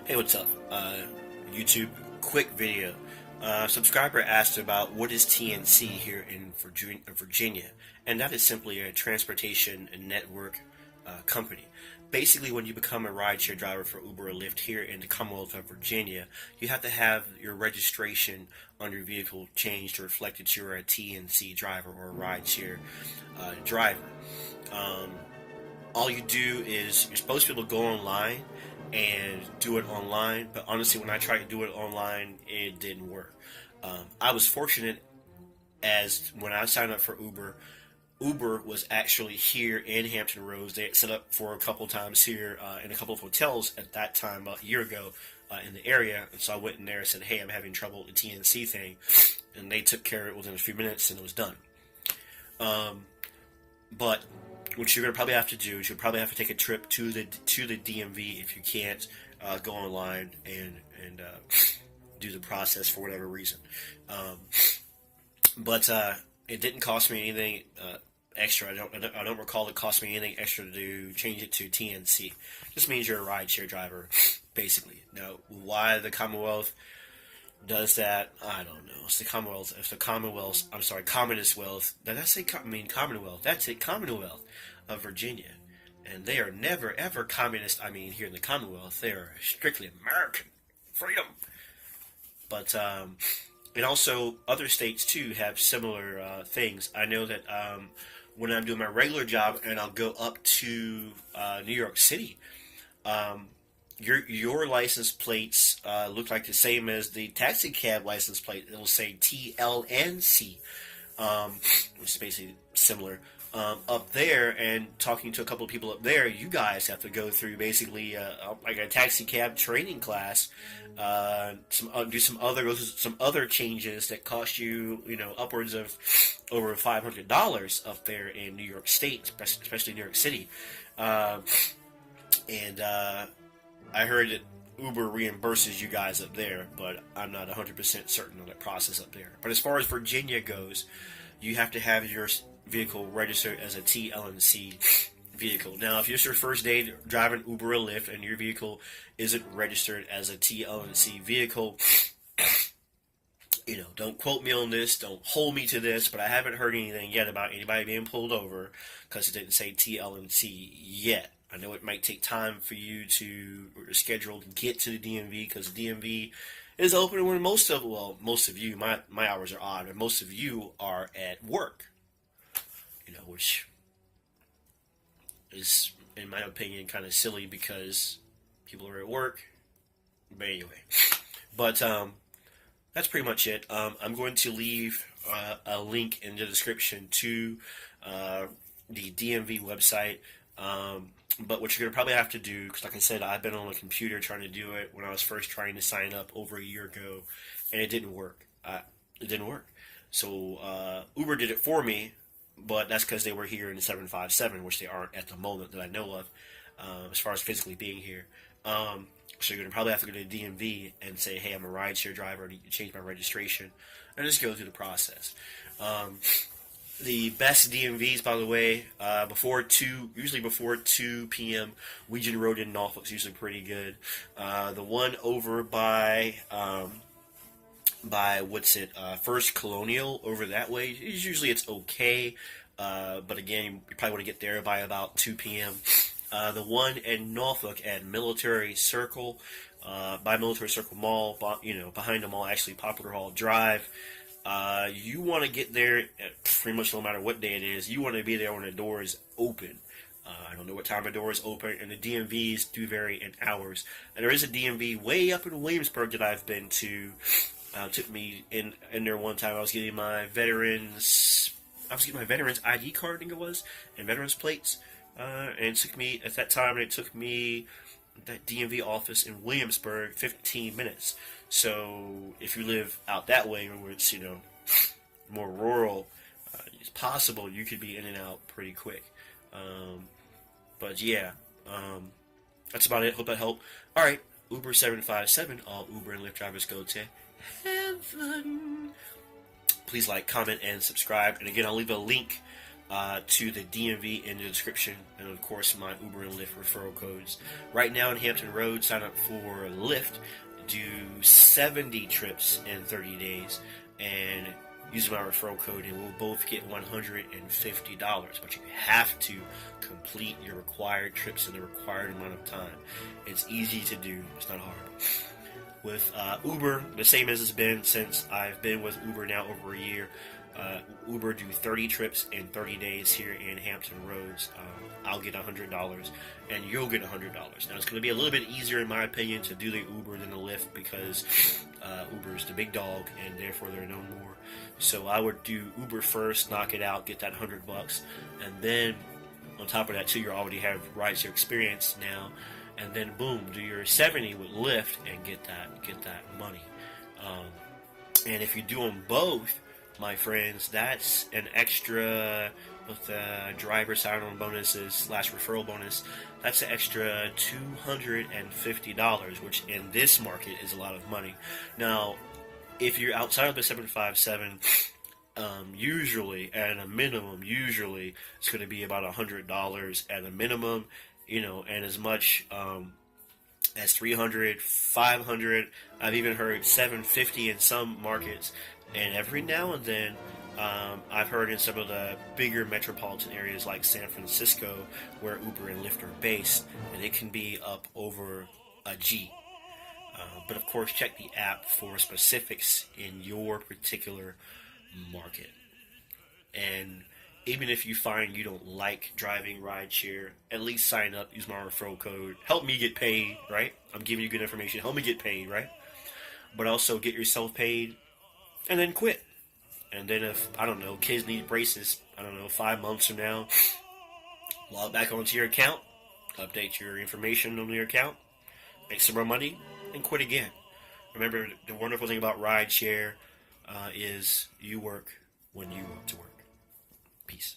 Hey, what's up? YouTube, quick video. Subscriber asked about what is TNC here in Virginia, and that is simply a transportation network company. Basically, when you become a rideshare driver for Uber or Lyft here in the Commonwealth of Virginia, you have to have your registration on your vehicle changed to reflect that you're a TNC driver or a rideshare driver. Um, all you do is you're supposed to be able to go online and do it online, but honestly, when I tried to do it online, it didn't work. I was fortunate as when I signed up for Uber, Uber was actually here in Hampton Roads. They had set up for a couple times here in a couple of hotels at that time, about a year ago, in the area. And so I went in there and said, hey, I'm having trouble with the TNC thing. And they took care of it within a few minutes, and it was done. But what you're going to probably have to do is you'll probably have to take a trip to the DMV if you can't go online and do the process for whatever reason. But it didn't cost me anything extra. I don't recall it cost me anything extra to change it to TNC. Just means you're a rideshare driver, basically. Now, why the Commonwealth does that, I don't know. It's the Commonwealth. If the Commonwealth, I'm sorry, Commonwealth wealth. Did I say Commonwealth? That's it, Commonwealth of Virginia, and they are never ever communist. I mean, here in the Commonwealth, they are strictly American freedom. But and also other states too have similar things. I know that when I'm doing my regular job and I'll go up to New York City. Your license plates look like the same as the taxi cab license plate. It'll say TLNC, which is basically similar. Up there, and talking to a couple of people up there, you guys have to go through basically like a taxi cab training class. Do some other changes that cost you, upwards of over $500 up there in New York State, especially New York City, and I heard that Uber reimburses you guys up there, but I'm not 100% certain on that process up there. But as far as Virginia goes, you have to have your vehicle registered as a TLNC vehicle. Now, if it's your first day driving Uber or Lyft and your vehicle isn't registered as a TLNC vehicle, don't quote me on this, don't hold me to this, but I haven't heard anything yet about anybody being pulled over because it didn't say TLNC yet. I know it might take time for you to schedule to get to the DMV because the DMV is open when most of you, my hours are odd, and most of you are at work, which is, in my opinion, kind of silly because people are at work. But anyway, that's pretty much it. I'm going to leave a link in the description to the DMV website. But what you're going to probably have to do, because like I said, I've been on a computer trying to do it when I was first trying to sign up over a year ago, and it didn't work. So Uber did it for me, but that's because they were here in the 757, which they aren't at the moment that I know of, as far as physically being here. So you're going to probably have to go to the DMV and say, hey, I'm a rideshare driver, I need to change my registration, and just go through the process. The best DMVs, by the way, usually before 2 p.m., Weegan Road in Norfolk is usually pretty good. The one over by First Colonial over that way, usually it's okay. But again, you probably want to get there by about 2 p.m. The one in Norfolk at Military Circle, by Military Circle Mall, behind the mall, actually Popular Hall Drive. You want to get there pretty much no matter what day it is. You want to be there when the door is open. I don't know what time the door is open, and the DMVs do vary in hours. And there is a DMV way up in Williamsburg that I've been to. Took me in there one time. I was getting my veterans ID card, I think it was, and veterans plates. And it took me at that time. It took me that DMV office in Williamsburg 15 minutes. So if you live out that way, where it's more rural, it's possible you could be in and out pretty quick. But yeah, that's about it. Hope that helped. All right, Uber 757. All Uber and Lyft drivers go to heaven. Please like, comment, and subscribe. And again, I'll leave a link to the DMV in the description, and of course my Uber and Lyft referral codes. Right now in Hampton Roads, sign up for Lyft, do 70 trips in 30 days, and use my referral code, and we'll both get $150. But you have to complete your required trips in the required amount of time. It's easy to do. It's not hard. With Uber, the same as it's been since I've been with Uber now over a year. Uber do 30 trips in 30 days here in Hampton Roads. I'll get $100, and you'll get $100. Now, it's going to be a little bit easier, in my opinion, to do the Uber than the Lyft, because Uber is the big dog, and therefore they're known more. So I would do Uber first, knock it out, get that $100, and then on top of that, too, you already have rideshare experience now, and then boom, do your 70 with Lyft and get that money. And if you do them both, my friends, that's an extra, with the driver sign-on bonuses / referral bonus, that's an extra $250, which in this market is a lot of money. Now, if you're outside of the 757, usually, at a minimum, it's going to be about $100 at a minimum, and as much as $300, $500. I've even heard $750 in some markets. And every now and then, I've heard in some of the bigger metropolitan areas like San Francisco, where Uber and Lyft are based, and it can be up over a G. But of course, check the app for specifics in your particular market. And even if you find you don't like driving rideshare, at least sign up, use my referral code. Help me get paid, right? I'm giving you good information. Help me get paid, right? But also get yourself paid, and then quit. And then if, I don't know, kids need braces, 5 months from now, log back onto your account, update your information on your account, make some more money, and quit again. Remember, the wonderful thing about rideshare is you work when you want to work. Peace.